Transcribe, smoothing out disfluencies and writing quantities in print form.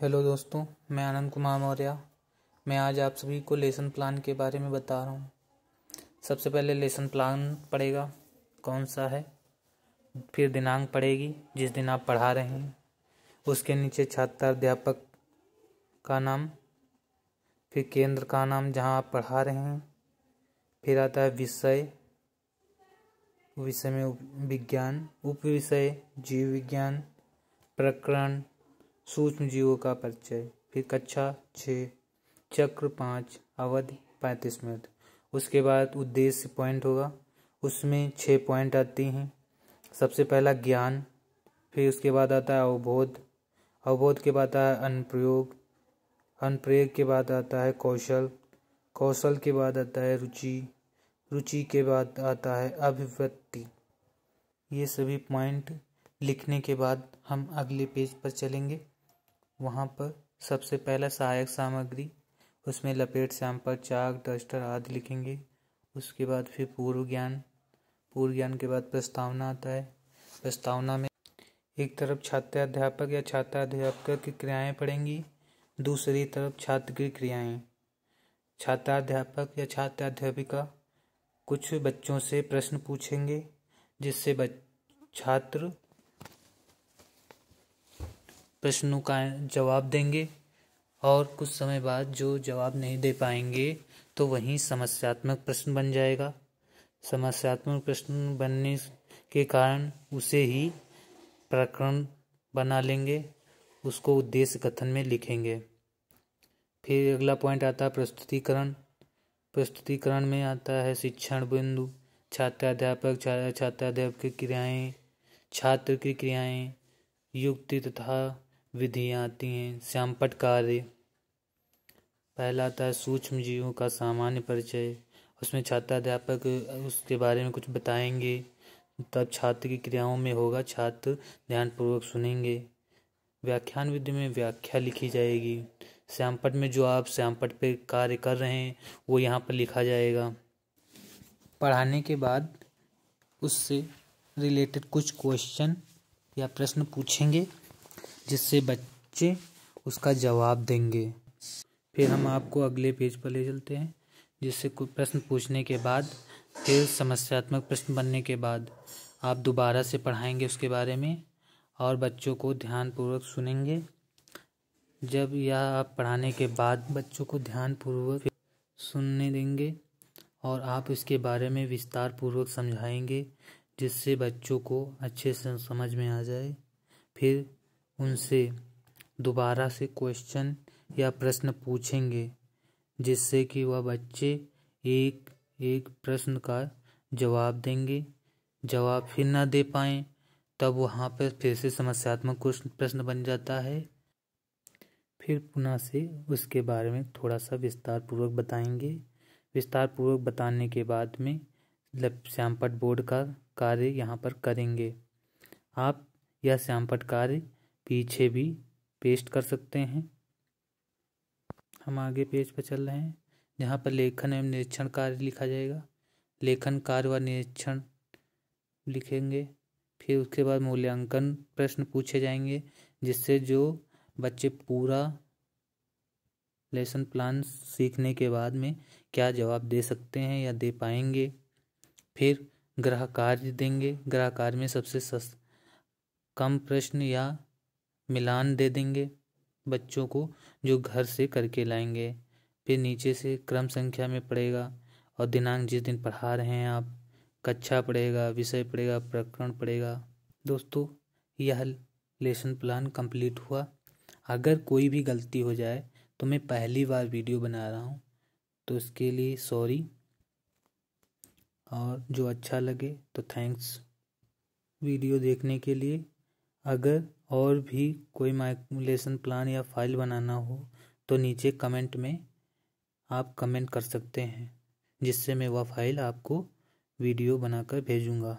Hello दोस्तों, मैं आनंद कुमार मौर्य। मैं आज आप सभी को लेसन प्लान के बारे में बता रहा हूँ। सबसे पहले लेसन प्लान पड़ेगा कौन सा है, फिर दिनांक पड़ेगी जिस दिन आप पढ़ा रहे हैं, उसके नीचे छात्र अध्यापक का नाम, फिर केंद्र का नाम जहाँ आप पढ़ा रहे हैं, फिर आता है विषय में विज्ञान, उप विषय जीव विज्ञान, प्रकरण सूक्ष्म जीवों का परिचय, फिर कक्षा 6, चक्र 5, अवधि 35 मिनट। उसके बाद उद्देश्य पॉइंट होगा, उसमें 6 पॉइंट आती हैं। सबसे पहला ज्ञान, फिर उसके बाद आता है अवबोध के बाद आता है अनुप्रयोग के बाद आता है कौशल के बाद आता है रुचि के बाद आता है अभिव्यक्ति। ये सभी पॉइंट लिखने के बाद हम अगले पेज पर चलेंगे। वहाँ पर सबसे पहला सहायक सामग्री, उसमें लपेट, सैंपल, चाक, डस्टर आदि लिखेंगे। उसके बाद फिर पूर्व ज्ञान के बाद प्रस्तावना आता है। प्रस्तावना में एक तरफ छात्र अध्यापक या छात्राध्यापक की क्रियाएं पढ़ेंगी, दूसरी तरफ छात्र की क्रियाएं। छात्राध्यापक या छात्राध्यापिका कुछ बच्चों से प्रश्न पूछेंगे, जिससे छात्र प्रश्नों का जवाब देंगे, और कुछ समय बाद जो जवाब नहीं दे पाएंगे तो वहीं समस्यात्मक प्रश्न बन जाएगा। समस्यात्मक प्रश्न बनने के कारण उसे ही प्रकरण बना लेंगे, उसको उद्देश्य कथन में लिखेंगे। फिर अगला पॉइंट आता है प्रस्तुतिकरण में आता है शिक्षण बिंदु, छात्राध्यापक की क्रियाएं, छात्र की क्रियाएं, युक्ति तथा विधियां आती हैं। श्यामपट्ट कार्य पहला आता है सूक्ष्म जीवों का सामान्य परिचय, उसमें छात्राध्यापक उसके बारे में कुछ बताएंगे, तब छात्र की क्रियाओं में होगा, छात्र ध्यानपूर्वक सुनेंगे। व्याख्यान विधि में व्याख्या लिखी जाएगी। श्यामपट्ट में जो आप श्यामपट्ट पे कार्य कर रहे हैं वो यहाँ पर लिखा जाएगा। पढ़ाने के बाद उससे रिलेटेड कुछ क्वेश्चन या प्रश्न पूछेंगे, जिससे बच्चे उसका जवाब देंगे। फिर हम आपको अगले पेज पर ले चलते हैं, जिससे कुछ प्रश्न पूछने के बाद फिर समस्यात्मक प्रश्न बनने के बाद आप दोबारा से पढ़ाएंगे उसके बारे में, और बच्चों को ध्यानपूर्वक सुनेंगे। जब यह आप पढ़ाने के बाद बच्चों को ध्यानपूर्वक सुनने देंगे और आप इसके बारे में विस्तार पूर्वक समझाएंगे, जिससे बच्चों को अच्छे से समझ में आ जाए। फिर उनसे दोबारा से क्वेश्चन या प्रश्न पूछेंगे, जिससे कि वह बच्चे एक एक प्रश्न का जवाब देंगे। जवाब फिर ना दे पाएँ तब वहाँ पर फिर से समस्यात्मक प्रश्न बन जाता है। फिर पुनः से उसके बारे में थोड़ा सा विस्तार पूर्वक बताएंगे। विस्तार पूर्वक बताने के बाद में श्यामपट्ट बोर्ड का कार्य यहाँ पर करेंगे। आप यह श्यामपट्ट कार्य पीछे भी पेस्ट कर सकते हैं। हम आगे पेज पर चल रहे हैं, जहाँ पर लेखन एवं निरीक्षण कार्य लिखा जाएगा। लेखन कार्य व निरीक्षण लिखेंगे। फिर उसके बाद मूल्यांकन प्रश्न पूछे जाएंगे, जिससे जो बच्चे पूरा लेसन प्लान सीखने के बाद में क्या जवाब दे सकते हैं या दे पाएंगे। फिर गृह कार्य देंगे। गृह कार्य में सबसे कम प्रश्न या मिलान दे देंगे बच्चों को, जो घर से करके लाएंगे। फिर नीचे से क्रम संख्या में पढ़ेगा, और दिनांक जिस दिन पढ़ा रहे हैं आप, कक्षा पढ़ेगा, विषय पढ़ेगा, प्रकरण पढ़ेगा। दोस्तों, यह लेसन प्लान कंप्लीट हुआ। अगर कोई भी गलती हो जाए तो मैं पहली बार वीडियो बना रहा हूँ, तो इसके लिए सॉरी, और जो अच्छा लगे तो थैंक्स वीडियो देखने के लिए। अगर और भी कोई लेसन प्लान या फाइल बनाना हो तो नीचे कमेंट में आप कमेंट कर सकते हैं, जिससे मैं वह फाइल आपको वीडियो बनाकर भेजूँगा।